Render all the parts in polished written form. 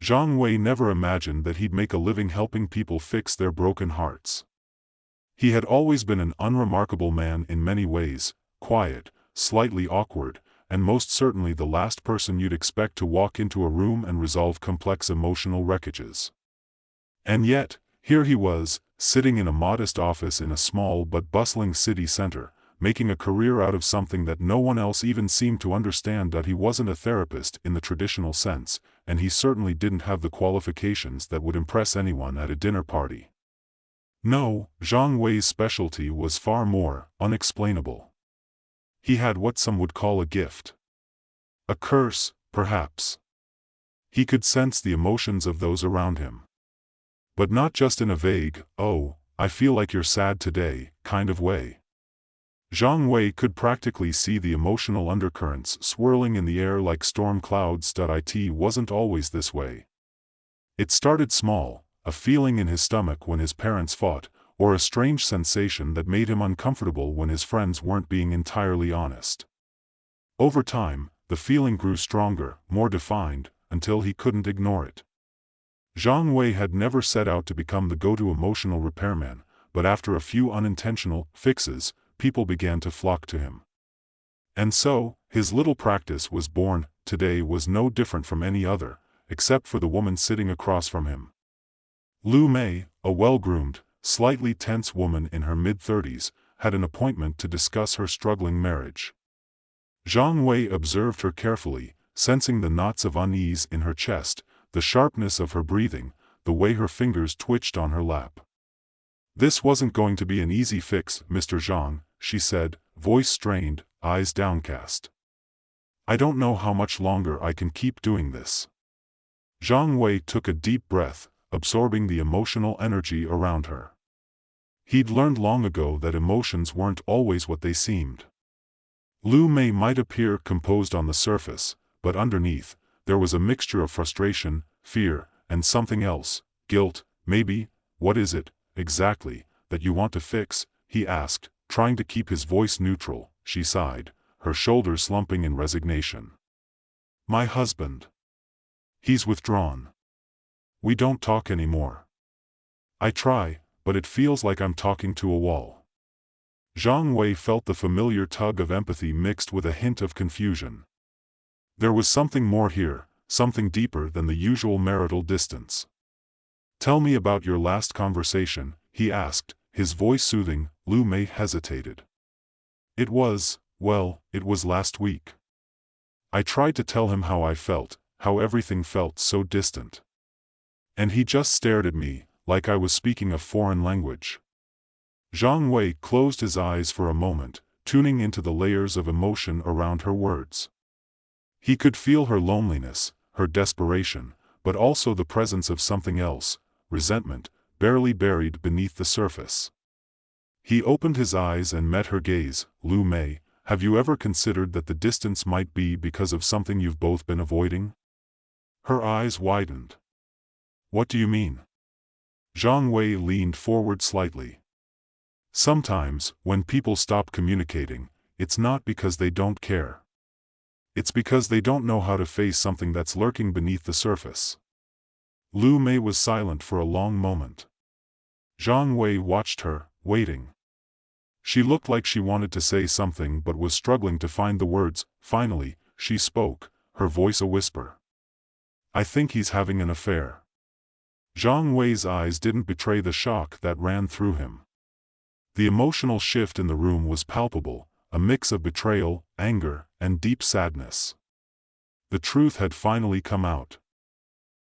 Zhang Wei never imagined that he'd make a living helping people fix their broken hearts. He had always been an unremarkable man in many ways, quiet, slightly awkward, and most certainly the last person you'd expect to walk into a room and resolve complex emotional wreckages. And yet, here he was, sitting in a modest office in a small but bustling city center, making a career out of something that no one else even seemed to understand. That he wasn't a therapist in the traditional sense, and he certainly didn't have the qualifications that would impress anyone at a dinner party. No, Zhang Wei's specialty was far more unexplainable. He had what some would call a gift. A curse, perhaps. He could sense the emotions of those around him. But not just in a vague, "Oh, I feel like you're sad today," kind of way. Zhang Wei could practically see the emotional undercurrents swirling in the air like storm clouds. It wasn't always this way. It started small, a feeling in his stomach when his parents fought, or a strange sensation that made him uncomfortable when his friends weren't being entirely honest. Over time, the feeling grew stronger, more defined, until he couldn't ignore it. Zhang Wei had never set out to become the go-to emotional repairman, but after a few unintentional fixes, people began to flock to him. And so, his little practice was born. Today was no different from any other, except for the woman sitting across from him. Lu Mei, a well-groomed, slightly tense woman in her mid-30s, had an appointment to discuss her struggling marriage. Zhang Wei observed her carefully, sensing the knots of unease in her chest, the sharpness of her breathing, the way her fingers twitched on her lap. "This wasn't going to be an easy fix, Mr. Zhang," she said, voice strained, eyes downcast. "I don't know how much longer I can keep doing this." Zhang Wei took a deep breath, absorbing the emotional energy around her. He'd learned long ago that emotions weren't always what they seemed. Lu Mei might appear composed on the surface, but underneath, there was a mixture of frustration, fear, and something else, guilt, maybe. "What is it, exactly, that you want to fix?" he asked, trying to keep his voice neutral. She sighed, her shoulders slumping in resignation. "My husband. He's withdrawn. We don't talk anymore. I try, but it feels like I'm talking to a wall." Zhang Wei felt the familiar tug of empathy mixed with a hint of confusion. There was something more here, something deeper than the usual marital distance. "Tell me about your last conversation," he asked, his voice soothing. Lu Mei hesitated. It was last week." I tried to tell him how I felt, how everything felt so distant. And he just stared at me, like I was speaking a foreign language. Zhang Wei closed his eyes for a moment, tuning into the layers of emotion around her words. He could feel her loneliness, her desperation, but also the presence of something else, resentment, barely buried beneath the surface. He opened his eyes and met her gaze. "Lu Mei, have you ever considered that the distance might be because of something you've both been avoiding?" Her eyes widened. "What do you mean?" Zhang Wei leaned forward slightly. "Sometimes, when people stop communicating, it's not because they don't care. It's because they don't know how to face something that's lurking beneath the surface." Lu Mei was silent for a long moment. Zhang Wei watched her, waiting. She looked like she wanted to say something but was struggling to find the words. Finally, she spoke, her voice a whisper. "I think he's having an affair." Zhang Wei's eyes didn't betray the shock that ran through him. The emotional shift in the room was palpable, a mix of betrayal, anger, and deep sadness. The truth had finally come out.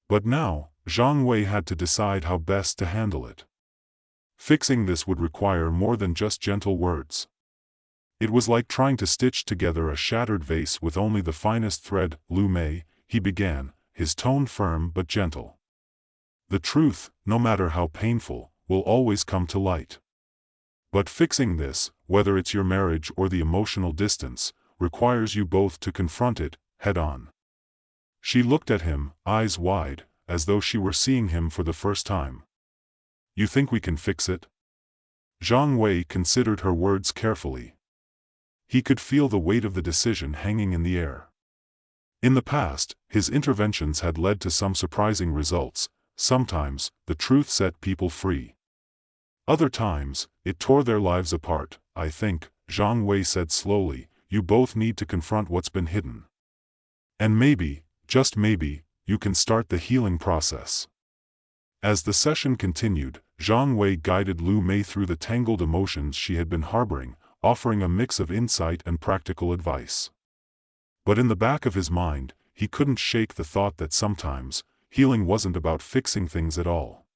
But now, Zhang Wei had to decide how best to handle it. Fixing this would require more than just gentle words. It was like trying to stitch together a shattered vase with only the finest thread. "Lu Mei," he began, his tone firm but gentle. "The truth, no matter how painful, will always come to light. But fixing this, whether it's your marriage or the emotional distance, requires you both to confront it, head-on." She looked at him, eyes wide, as though she were seeing him for the first time. "You think we can fix it?" Zhang Wei considered her words carefully. He could feel the weight of the decision hanging in the air. In the past, his interventions had led to some surprising results. Sometimes, the truth set people free. Other times, it tore their lives apart. I think, Zhang Wei said slowly, you both need to confront what's been hidden. And maybe, just maybe, you can start the healing process. As the session continued, Zhang Wei guided Lu Mei through the tangled emotions she had been harboring, offering a mix of insight and practical advice. But in the back of his mind, he couldn't shake the thought that sometimes, healing wasn't about fixing things at all.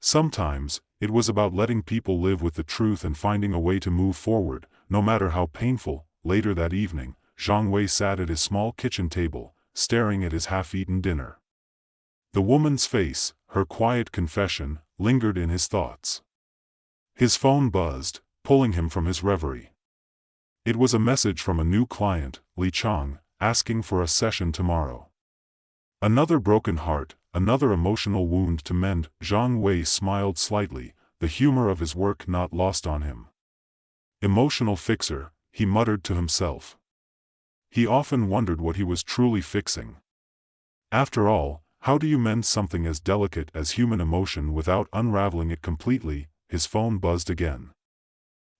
Sometimes, it was about letting people live with the truth and finding a way to move forward, no matter how painful. Later that evening, Zhang Wei sat at his small kitchen table, staring at his half-eaten dinner. The woman's face, her quiet confession, lingered in his thoughts. His phone buzzed, pulling him from his reverie. It was a message from a new client, Li Chang, asking for a session tomorrow. Another broken heart, another emotional wound to mend. Zhang Wei smiled slightly, the humor of his work not lost on him. Emotional fixer, he muttered to himself. He often wondered what he was truly fixing. After all, how do you mend something as delicate as human emotion without unraveling it completely? His phone buzzed again.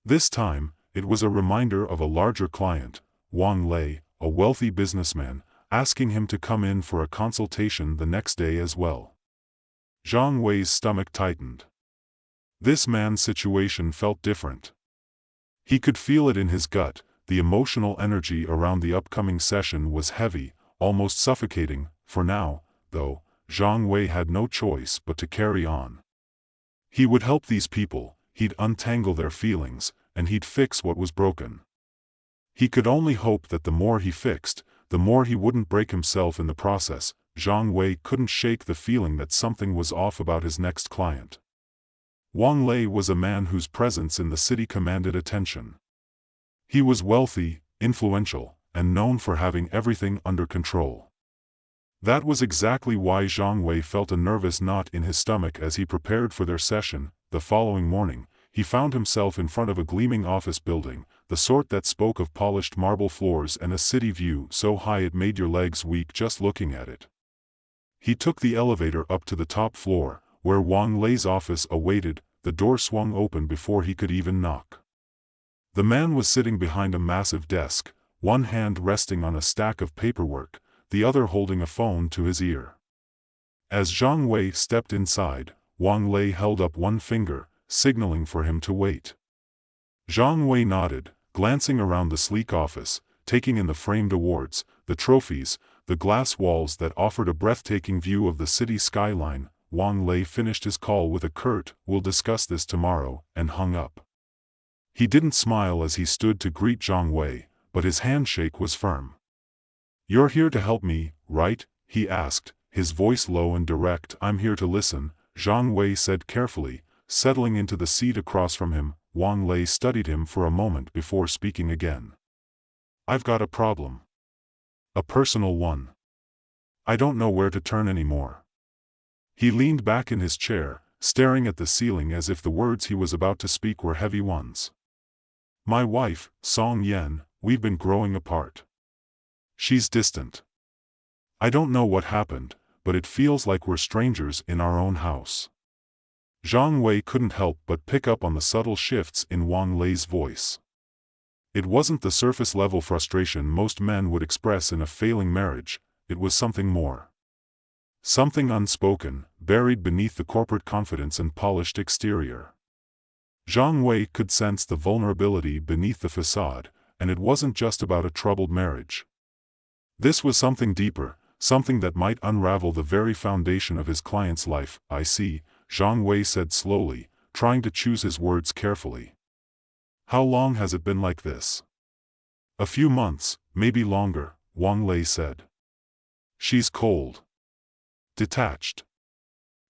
This time, it was a reminder of a larger client, Wang Lei, a wealthy businessman, asking him to come in for a consultation the next day as well. Zhang Wei's stomach tightened. This man's situation felt different. He could feel it in his gut. The emotional energy around the upcoming session was heavy, almost suffocating. For now, though, Zhang Wei had no choice but to carry on. He would help these people, he'd untangle their feelings, and he'd fix what was broken. He could only hope that the more he fixed, the more he wouldn't break himself in the process. Zhang Wei couldn't shake the feeling that something was off about his next client. Wang Lei was a man whose presence in the city commanded attention. He was wealthy, influential, and known for having everything under control. That was exactly why Zhang Wei felt a nervous knot in his stomach as he prepared for their session. The following morning, he found himself in front of a gleaming office building, the sort that spoke of polished marble floors and a city view so high it made your legs weak just looking at it. He took the elevator up to the top floor, where Wang Lei's office awaited. The door swung open before he could even knock. The man was sitting behind a massive desk, one hand resting on a stack of paperwork, the other holding a phone to his ear. As Zhang Wei stepped inside, Wang Lei held up one finger, signaling for him to wait. Zhang Wei nodded, glancing around the sleek office, taking in the framed awards, the trophies, the glass walls that offered a breathtaking view of the city skyline. Wang Lei finished his call with a curt, "We'll discuss this tomorrow," and hung up. He didn't smile as he stood to greet Zhang Wei, but his handshake was firm. "You're here to help me, right?" he asked, his voice low and direct. "I'm here to listen," Zhang Wei said carefully, settling into the seat across from him. Wang Lei studied him for a moment before speaking again. "I've got a problem. A personal one. I don't know where to turn anymore." He leaned back in his chair, staring at the ceiling as if the words he was about to speak were heavy ones. "My wife, Song Yan, we've been growing apart. She's distant. I don't know what happened, but it feels like we're strangers in our own house." Zhang Wei couldn't help but pick up on the subtle shifts in Wang Lei's voice. It wasn't the surface-level frustration most men would express in a failing marriage, it was something more. Something unspoken, buried beneath the corporate confidence and polished exterior. Zhang Wei could sense the vulnerability beneath the facade, and it wasn't just about a troubled marriage. This was something deeper, something that might unravel the very foundation of his client's life. "I see," Zhang Wei said slowly, trying to choose his words carefully. "How long has it been like this?" "A few months, maybe longer," Wang Lei said. "She's cold. Detached.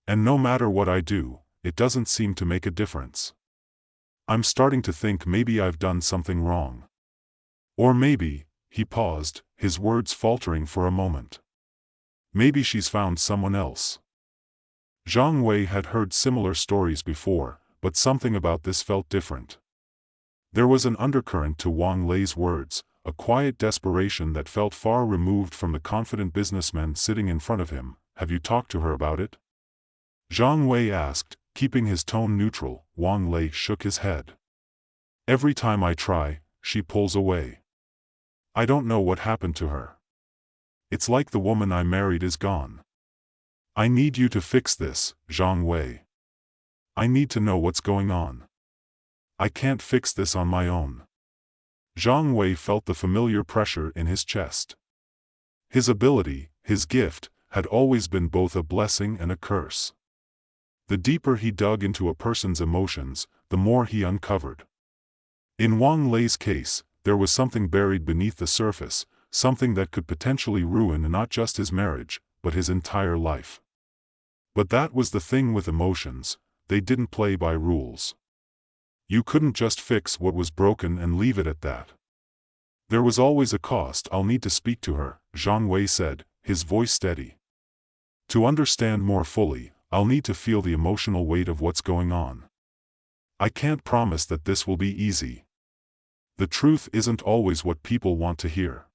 And no matter what I do, it doesn't seem to make a difference. I'm starting to think maybe I've done something wrong. Or maybe," he paused, his words faltering for a moment. "Maybe she's found someone else." Zhang Wei had heard similar stories before, but something about this felt different. There was an undercurrent to Wang Lei's words, a quiet desperation that felt far removed from the confident businessman sitting in front of him. Have you talked to her about it? Zhang Wei asked, keeping his tone neutral. Wang Lei shook his head. Every time I try, she pulls away. I don't know what happened to her. It's like the woman I married is gone. I need you to fix this, Zhang Wei. I need to know what's going on. I can't fix this on my own. Zhang Wei felt the familiar pressure in his chest. His ability, his gift, had always been both a blessing and a curse. The deeper he dug into a person's emotions, the more he uncovered. In Wang Lei's case, there was something buried beneath the surface, something that could potentially ruin not just his marriage, but his entire life. But that was the thing with emotions, they didn't play by rules. You couldn't just fix what was broken and leave it at that. There was always a cost. I'll need to speak to her, Zhang Wei said, his voice steady. To understand more fully, I'll need to feel the emotional weight of what's going on. I can't promise that this will be easy. The truth isn't always what people want to hear.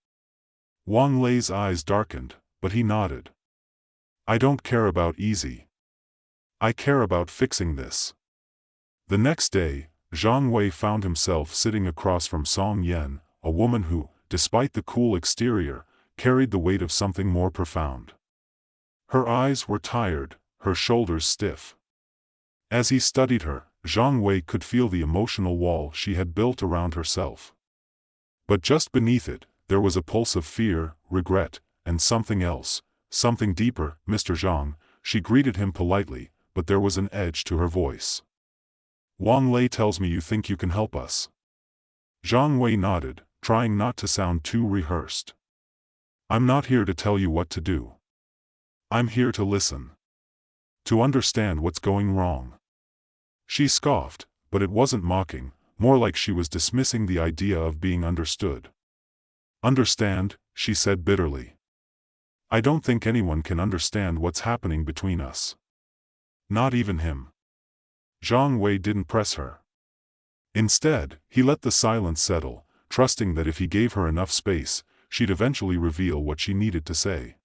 Wang Lei's eyes darkened, but he nodded. I don't care about easy. I care about fixing this. The next day, Zhang Wei found himself sitting across from Song Yan, a woman who, despite the cool exterior, carried the weight of something more profound. Her eyes were tired, her shoulders stiff. As he studied her, Zhang Wei could feel the emotional wall she had built around herself. But just beneath it, there was a pulse of fear, regret, and something else, something deeper. Mr. Zhang, she greeted him politely, but there was an edge to her voice. Wang Lei tells me you think you can help us. Zhang Wei nodded, trying not to sound too rehearsed. I'm not here to tell you what to do. I'm here to listen. To understand what's going wrong. She scoffed, but it wasn't mocking, more like she was dismissing the idea of being understood. Understand, she said bitterly. I don't think anyone can understand what's happening between us. Not even him. Zhang Wei didn't press her. Instead, he let the silence settle, trusting that if he gave her enough space, she'd eventually reveal what she needed to say.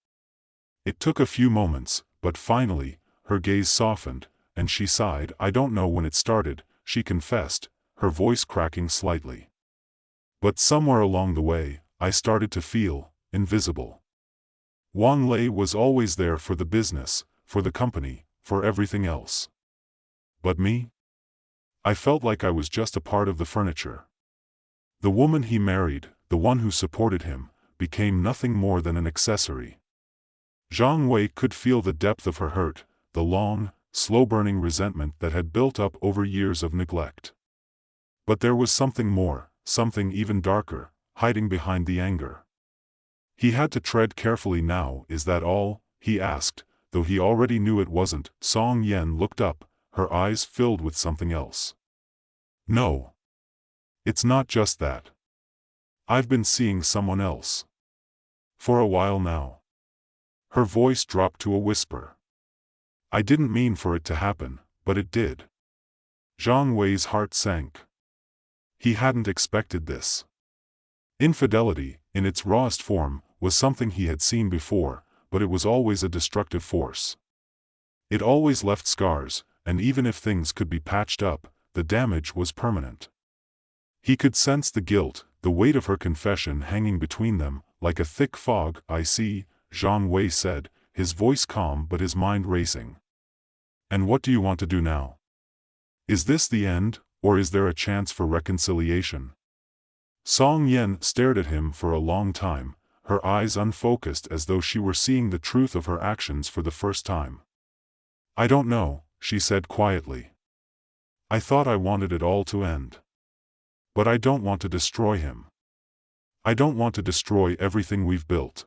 It took a few moments, but finally, her gaze softened, and she sighed. I don't know when it started, she confessed, her voice cracking slightly. But somewhere along the way, I started to feel invisible. Wang Lei was always there for the business, for the company, for everything else. But me? I felt like I was just a part of the furniture. The woman he married, the one who supported him, became nothing more than an accessory. Zhang Wei could feel the depth of her hurt, the long, slow-burning resentment that had built up over years of neglect. But there was something more, something even darker, hiding behind the anger. He had to tread carefully now. Is that all? He asked, though he already knew it wasn't. Song Yan looked up, her eyes filled with something else. No. It's not just that. I've been seeing someone else. For a while now. Her voice dropped to a whisper. I didn't mean for it to happen, but it did. Zhang Wei's heart sank. He hadn't expected this. Infidelity, in its rawest form, was something he had seen before, but it was always a destructive force. It always left scars, and even if things could be patched up, the damage was permanent. He could sense the guilt, the weight of her confession hanging between them, like a thick fog. I see, Zhang Wei said, his voice calm but his mind racing. And what do you want to do now? Is this the end, or is there a chance for reconciliation? Song Yan stared at him for a long time, her eyes unfocused as though she were seeing the truth of her actions for the first time. I don't know, she said quietly. I thought I wanted it all to end. But I don't want to destroy him. I don't want to destroy everything we've built.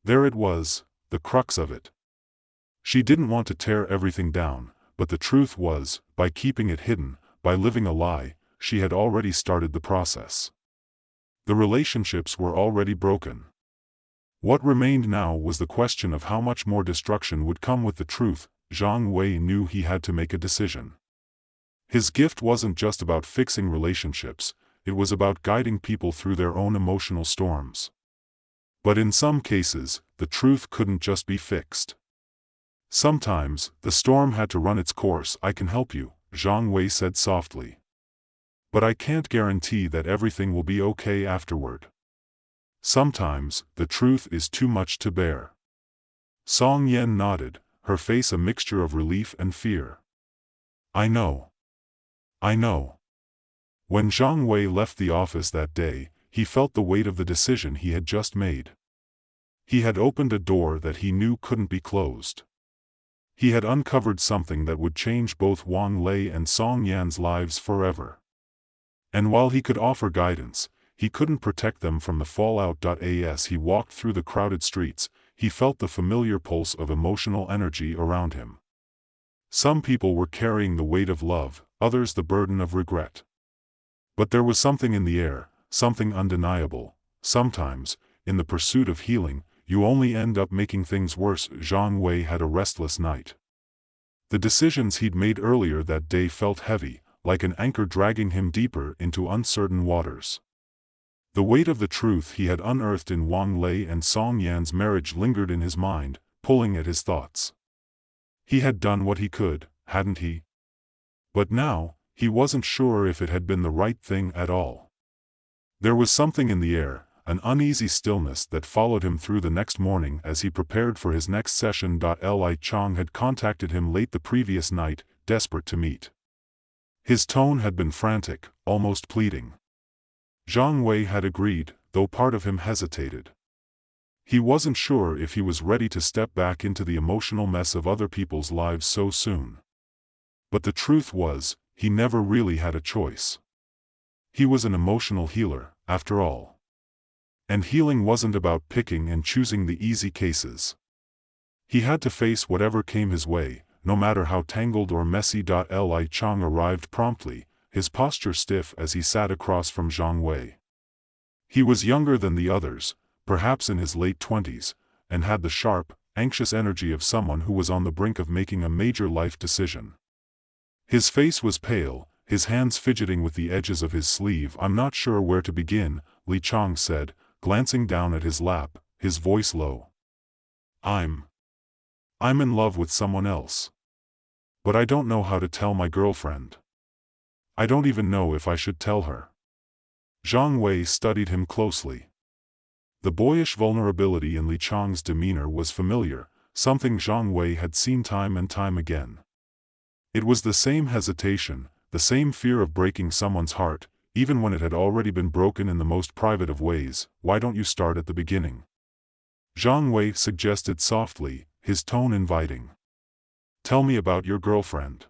There it was, the crux of it. She didn't want to tear everything down, but the truth was, by keeping it hidden, by living a lie, she had already started the process. The relationships were already broken. What remained now was the question of how much more destruction would come with the truth. Zhang Wei knew he had to make a decision. His gift wasn't just about fixing relationships, it was about guiding people through their own emotional storms. But in some cases, the truth couldn't just be fixed. Sometimes, the storm had to run its course. I can help you, Zhang Wei said softly. But I can't guarantee that everything will be okay afterward. Sometimes, the truth is too much to bear. Song Yan nodded, her face a mixture of relief and fear. I know. I know. When Zhang Wei left the office that day, he felt the weight of the decision he had just made. He had opened a door that he knew couldn't be closed. He had uncovered something that would change both Wang Lei and Song Yan's lives forever. And while he could offer guidance, he couldn't protect them from the fallout. As he walked through the crowded streets, he felt the familiar pulse of emotional energy around him. Some people were carrying the weight of love, others the burden of regret. But there was something in the air, something undeniable. Sometimes, in the pursuit of healing, you only end up making things worse. Zhang Wei had a restless night. The decisions he'd made earlier that day felt heavy, like an anchor dragging him deeper into uncertain waters. The weight of the truth he had unearthed in Wang Lei and Song Yan's marriage lingered in his mind, pulling at his thoughts. He had done what he could, hadn't he? But now, he wasn't sure if it had been the right thing at all. There was something in the air, an uneasy stillness that followed him through the next morning as he prepared for his next session. Li Chang had contacted him late the previous night, desperate to meet. His tone had been frantic, almost pleading. Zhang Wei had agreed, though part of him hesitated. He wasn't sure if he was ready to step back into the emotional mess of other people's lives so soon. But the truth was, he never really had a choice. He was an emotional healer, after all. And healing wasn't about picking and choosing the easy cases. He had to face whatever came his way, no matter how tangled or messy. Li Chang arrived promptly, his posture stiff as he sat across from Zhang Wei. He was younger than the others, perhaps in his late 20s, and had the sharp, anxious energy of someone who was on the brink of making a major life decision. His face was pale, his hands fidgeting with the edges of his sleeve. I'm not sure where to begin, Li Chang said, glancing down at his lap, his voice low. I'm in love with someone else. But I don't know how to tell my girlfriend. I don't even know if I should tell her. Zhang Wei studied him closely. The boyish vulnerability in Li Chang's demeanor was familiar, something Zhang Wei had seen time and time again. It was the same hesitation, the same fear of breaking someone's heart, even when it had already been broken in the most private of ways. Why don't you start at the beginning? Zhang Wei suggested softly, his tone inviting. Tell me about your girlfriend.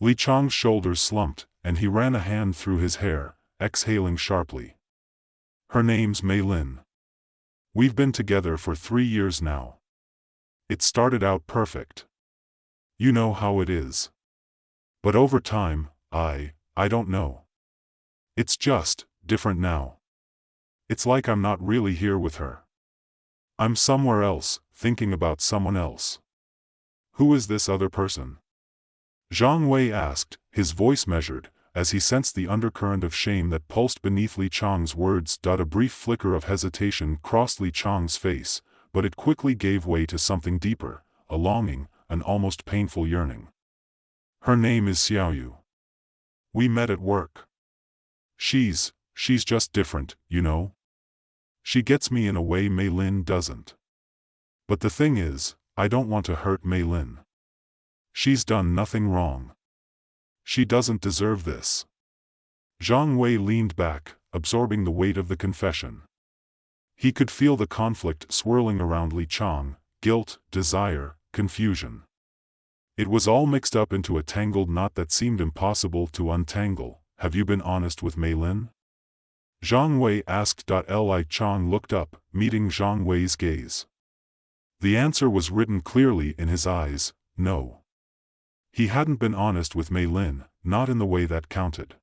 Li Chang's shoulders slumped, and he ran a hand through his hair, exhaling sharply. Her name's Mei Lin. We've been together for 3 years now. It started out perfect. You know how it is. But over time, I don't know. It's just different now. It's like I'm not really here with her. I'm somewhere else, thinking about someone else. Who is this other person? Zhang Wei asked, his voice measured, as he sensed the undercurrent of shame that pulsed beneath Li Chang's words. A brief flicker of hesitation crossed Li Chang's face, but it quickly gave way to something deeper, a longing, an almost painful yearning. Her name is Xiaoyu. We met at work. She's just different, you know? She gets me in a way Mei Lin doesn't. But the thing is, I don't want to hurt Mei Lin. She's done nothing wrong. She doesn't deserve this. Zhang Wei leaned back, absorbing the weight of the confession. He could feel the conflict swirling around Li Chang, guilt, desire, confusion. It was all mixed up into a tangled knot that seemed impossible to untangle. Have you been honest with Mei Lin? Zhang Wei asked. Li Chang looked up, meeting Zhang Wei's gaze. The answer was written clearly in his eyes, no. He hadn't been honest with Mei Lin, not in the way that counted.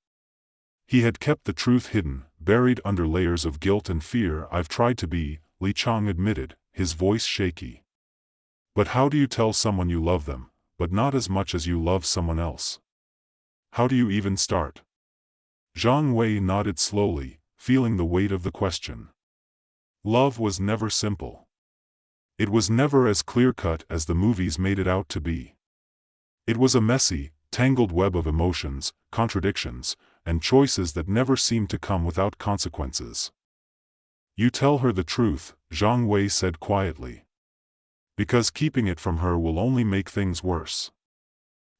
He had kept the truth hidden, buried under layers of guilt and fear. I've tried to be, Li Chang admitted, his voice shaky. But how do you tell someone you love them, but not as much as you love someone else? How do you even start? Zhang Wei nodded slowly, feeling the weight of the question. Love was never simple. It was never as clear-cut as the movies made it out to be. It was a messy, tangled web of emotions, contradictions, and choices that never seemed to come without consequences. You tell her the truth, Zhang Wei said quietly. Because keeping it from her will only make things worse.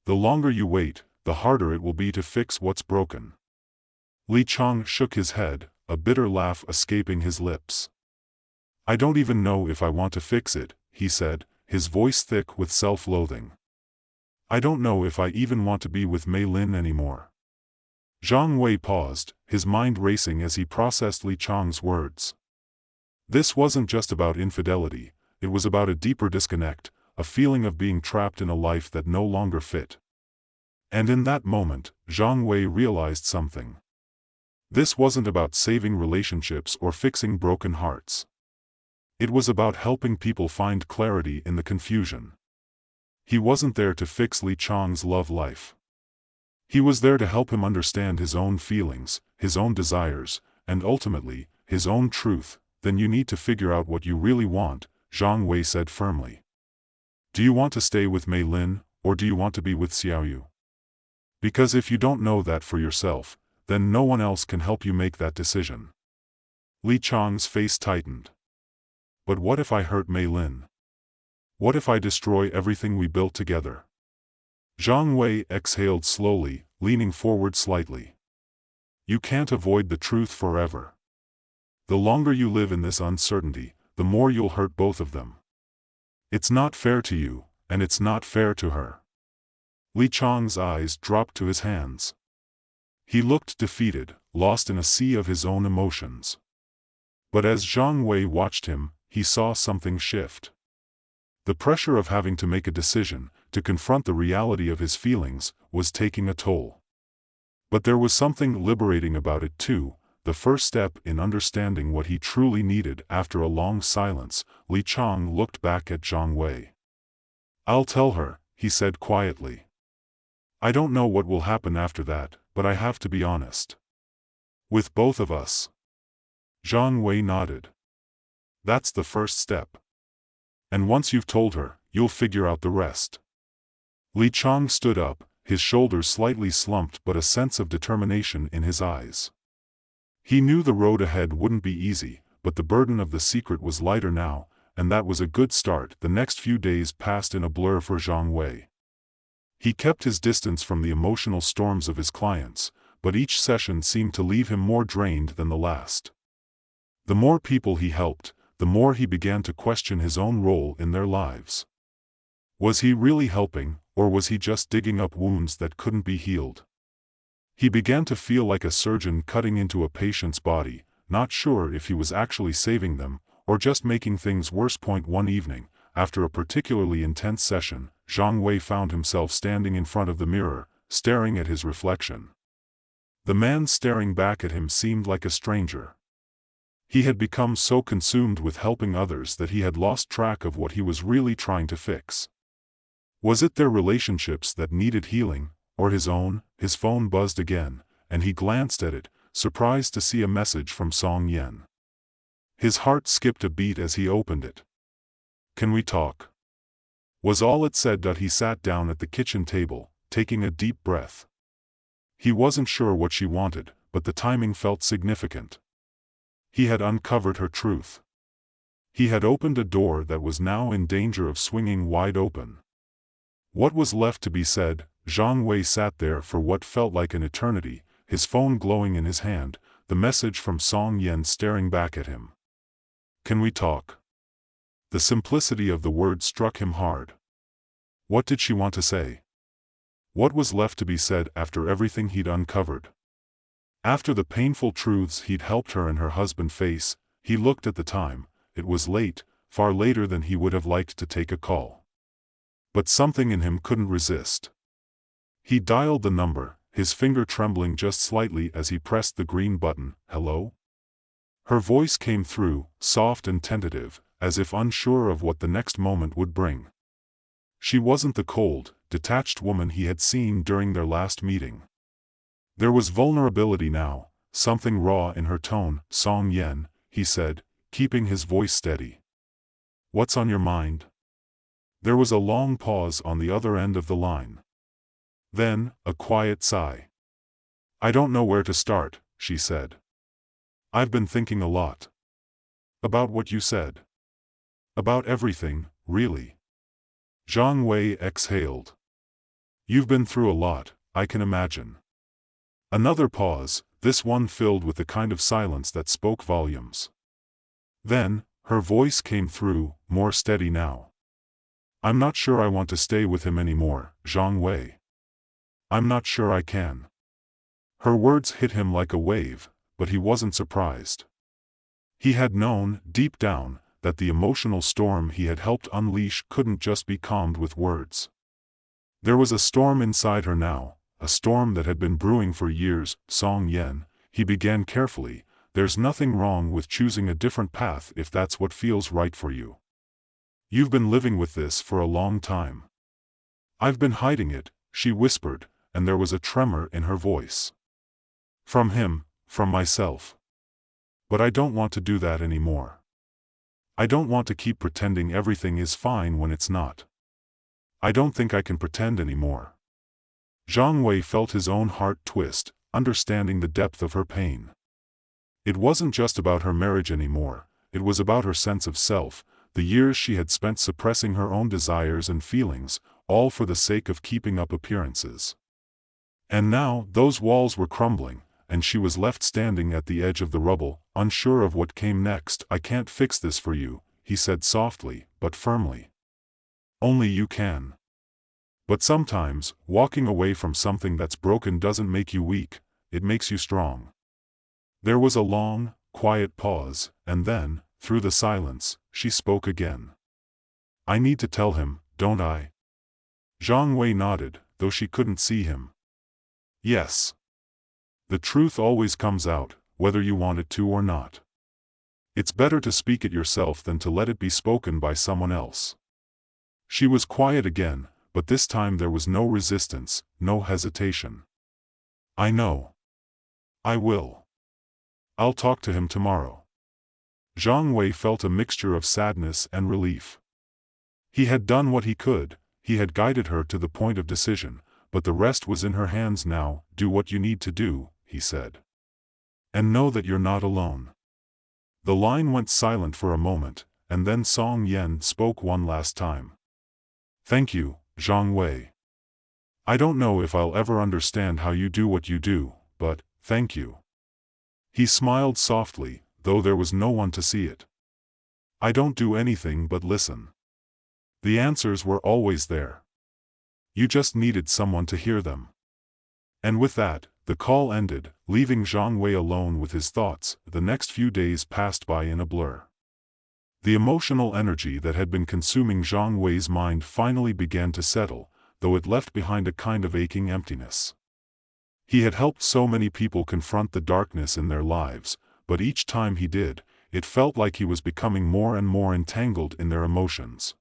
The longer you wait, the harder it will be to fix what's broken. Li Chang shook his head, a bitter laugh escaping his lips. I don't even know if I want to fix it, he said, his voice thick with self-loathing. I don't know if I even want to be with Mei Lin anymore. Zhang Wei paused, his mind racing as he processed Li Chang's words. This wasn't just about infidelity, it was about a deeper disconnect, a feeling of being trapped in a life that no longer fit. And in that moment, Zhang Wei realized something. This wasn't about saving relationships or fixing broken hearts. It was about helping people find clarity in the confusion. He wasn't there to fix Li Chang's love life. He was there to help him understand his own feelings, his own desires, and ultimately, his own truth. Then you need to figure out what you really want, Zhang Wei said firmly. Do you want to stay with Mei Lin, or do you want to be with Xiaoyu? Because if you don't know that for yourself, then no one else can help you make that decision. Li Chang's face tightened. But what if I hurt Mei Lin? What if I destroy everything we built together? Zhang Wei exhaled slowly, leaning forward slightly. You can't avoid the truth forever. The longer you live in this uncertainty, the more you'll hurt both of them. It's not fair to you, and it's not fair to her. Li Chang's eyes dropped to his hands. He looked defeated, lost in a sea of his own emotions. But as Zhang Wei watched him, he saw something shift. The pressure of having to make a decision, to confront the reality of his feelings, was taking a toll. But there was something liberating about it too, the first step in understanding what he truly needed. After a long silence, Li Chang looked back at Zhang Wei. I'll tell her, he said quietly. I don't know what will happen after that, but I have to be honest. With both of us. Zhang Wei nodded. That's the first step. And once you've told her, you'll figure out the rest. Li Chang stood up, his shoulders slightly slumped but a sense of determination in his eyes. He knew the road ahead wouldn't be easy, but the burden of the secret was lighter now, and that was a good start. The next few days passed in a blur for Zhang Wei. He kept his distance from the emotional storms of his clients, but each session seemed to leave him more drained than the last. The more people he helped, the more he began to question his own role in their lives. Was he really helping, or was he just digging up wounds that couldn't be healed? He began to feel like a surgeon cutting into a patient's body, not sure if he was actually saving them, or just making things worse. One evening, after a particularly intense session, Zhang Wei found himself standing in front of the mirror, staring at his reflection. The man staring back at him seemed like a stranger. He had become so consumed with helping others that he had lost track of what he was really trying to fix. Was it their relationships that needed healing, or his own? His phone buzzed again, and he glanced at it, surprised to see a message from Song Yen. His heart skipped a beat as he opened it. Can we talk? Was all it said. He sat down at the kitchen table, taking a deep breath. He wasn't sure what she wanted, but the timing felt significant. He had uncovered her truth. He had opened a door that was now in danger of swinging wide open. What was left to be said? Zhang Wei sat there for what felt like an eternity, his phone glowing in his hand, the message from Song Yen staring back at him. Can we talk? The simplicity of the word struck him hard. What did she want to say? What was left to be said after everything he'd uncovered? After the painful truths he'd helped her and her husband face, he looked at the time. It was late, far later than he would have liked to take a call. But something in him couldn't resist. He dialed the number, his finger trembling just slightly as he pressed the green button. Hello? Her voice came through, soft and tentative, as if unsure of what the next moment would bring. She wasn't the cold, detached woman he had seen during their last meeting. There was vulnerability now, something raw in her tone. Song Yen, he said, keeping his voice steady. What's on your mind? There was a long pause on the other end of the line. Then, a quiet sigh. I don't know where to start, she said. I've been thinking a lot. About what you said. About everything, really. Zhang Wei exhaled. You've been through a lot, I can imagine. Another pause, this one filled with the kind of silence that spoke volumes. Then, her voice came through, more steady now. I'm not sure I want to stay with him anymore, Zhang Wei. I'm not sure I can. Her words hit him like a wave, but he wasn't surprised. He had known, deep down, that the emotional storm he had helped unleash couldn't just be calmed with words. There was a storm inside her now, a storm that had been brewing for years. Song Yen, he began carefully, there's nothing wrong with choosing a different path if that's what feels right for you. You've been living with this for a long time. I've been hiding it, she whispered, and there was a tremor in her voice. From him, from myself. But I don't want to do that anymore. I don't want to keep pretending everything is fine when it's not. I don't think I can pretend anymore. Zhang Wei felt his own heart twist, understanding the depth of her pain. It wasn't just about her marriage anymore, it was about her sense of self, the years she had spent suppressing her own desires and feelings, all for the sake of keeping up appearances. And now, those walls were crumbling, and she was left standing at the edge of the rubble, unsure of what came next. I can't fix this for you, he said softly, but firmly. Only you can. But sometimes, walking away from something that's broken doesn't make you weak, it makes you strong. There was a long, quiet pause, and then, through the silence, she spoke again. I need to tell him, don't I? Zhang Wei nodded, though she couldn't see him. Yes. The truth always comes out, whether you want it to or not. It's better to speak it yourself than to let it be spoken by someone else. She was quiet again, but this time there was no resistance, no hesitation. I know. I will. I'll talk to him tomorrow. Zhang Wei felt a mixture of sadness and relief. He had done what he could, he had guided her to the point of decision, but the rest was in her hands now. Do what you need to do, he said. And know that you're not alone. The line went silent for a moment, and then Song Yen spoke one last time. Thank you, Zhang Wei. I don't know if I'll ever understand how you do what you do, but, thank you. He smiled softly, though there was no one to see it. I don't do anything but listen. The answers were always there. You just needed someone to hear them. And with that, the call ended, leaving Zhang Wei alone with his thoughts. The next few days passed by in a blur. The emotional energy that had been consuming Zhang Wei's mind finally began to settle, though it left behind a kind of aching emptiness. He had helped so many people confront the darkness in their lives, but each time he did, it felt like he was becoming more and more entangled in their emotions.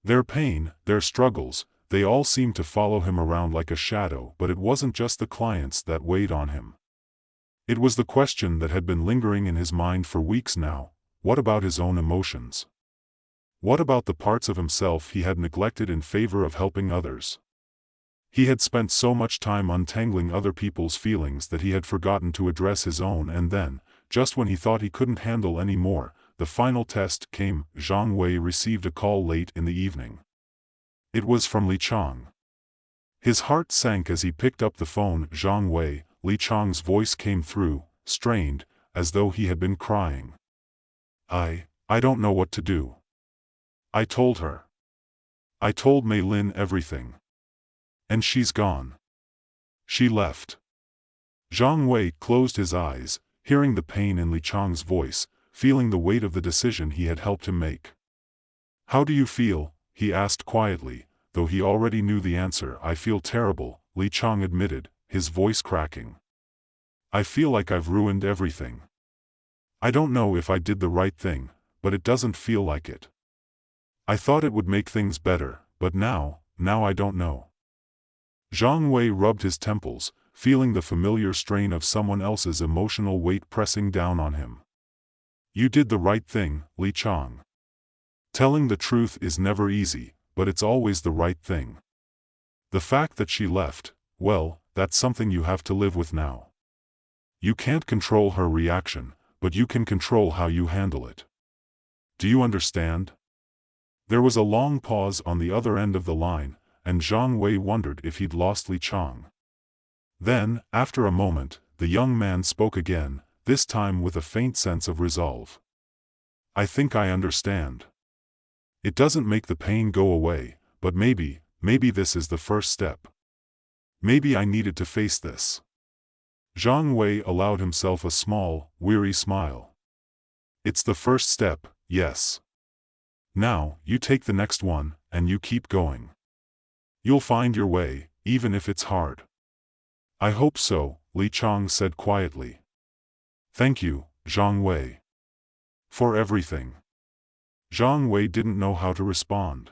Their pain, their struggles, they all seemed to follow him around like a shadow. But it wasn't just the clients that weighed on him. It was the question that had been lingering in his mind for weeks now: what about his own emotions? What about the parts of himself he had neglected in favor of helping others? He had spent so much time untangling other people's feelings that he had forgotten to address his own. And then, just when he thought he couldn't handle any more, the final test came. Zhang Wei received a call late in the evening. It was from Li Chang. His heart sank as he picked up the phone. Zhang Wei, Li Chang's voice came through, strained, as though he had been crying. I don't know what to do. I told her. I told Mei Lin everything. And she's gone. She left. Zhang Wei closed his eyes, hearing the pain in Li Chang's voice, feeling the weight of the decision he had helped him make. How do you feel? He asked quietly, though he already knew the answer. I feel terrible, Li Chang admitted, his voice cracking. I feel like I've ruined everything. I don't know if I did the right thing, but it doesn't feel like it. I thought it would make things better, but now I don't know. Zhang Wei rubbed his temples, feeling the familiar strain of someone else's emotional weight pressing down on him. You did the right thing, Li Chang. Telling the truth is never easy, but it's always the right thing. The fact that she left, well, that's something you have to live with now. You can't control her reaction, but you can control how you handle it. Do you understand? There was a long pause on the other end of the line, and Zhang Wei wondered if he'd lost Li Chang. Then, after a moment, the young man spoke again, this time with a faint sense of resolve. I think I understand. It doesn't make the pain go away, but maybe this is the first step. Maybe I needed to face this. Zhang Wei allowed himself a small, weary smile. It's the first step, yes. Now, you take the next one, and you keep going. You'll find your way, even if it's hard. I hope so, Li Chang said quietly. Thank you, Zhang Wei. For everything. Zhang Wei didn't know how to respond.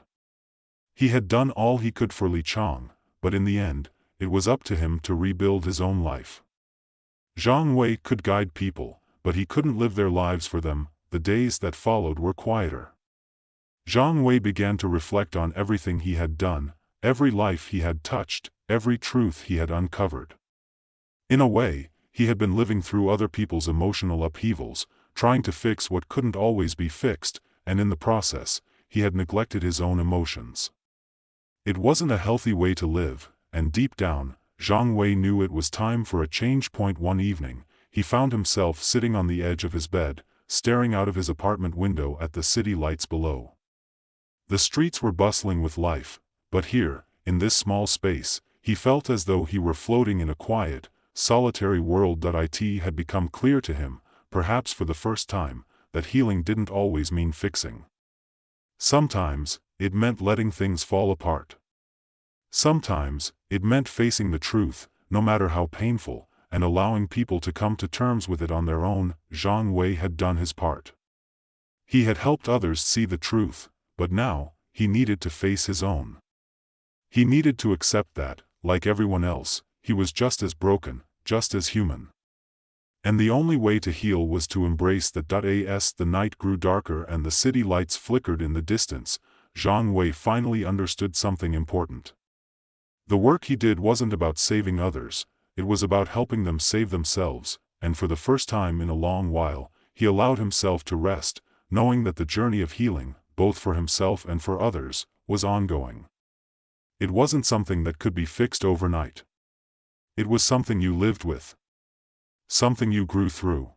He had done all he could for Li Chang, but in the end, it was up to him to rebuild his own life. Zhang Wei could guide people, but he couldn't live their lives for them. The days that followed were quieter. Zhang Wei began to reflect on everything he had done, every life he had touched, every truth he had uncovered. In a way, he had been living through other people's emotional upheavals, trying to fix what couldn't always be fixed, and in the process, he had neglected his own emotions. It wasn't a healthy way to live, and deep down, Zhang Wei knew it was time for a change point. One evening, he found himself sitting on the edge of his bed, staring out of his apartment window at the city lights below. The streets were bustling with life, but here, in this small space, he felt as though he were floating in a quiet, solitary world. It had become clear to him, perhaps for the first time, that healing didn't always mean fixing. Sometimes, it meant letting things fall apart. Sometimes, it meant facing the truth, no matter how painful, and allowing people to come to terms with it on their own. Zhang Wei had done his part. He had helped others see the truth, but now, he needed to face his own. He needed to accept that, like everyone else, he was just as broken, just as human. And the only way to heal was to embrace that. As the night grew darker and the city lights flickered in the distance, Zhang Wei finally understood something important. The work he did wasn't about saving others, it was about helping them save themselves, and for the first time in a long while, he allowed himself to rest, knowing that the journey of healing, both for himself and for others, was ongoing. It wasn't something that could be fixed overnight. It was something you lived with. Something you grew through.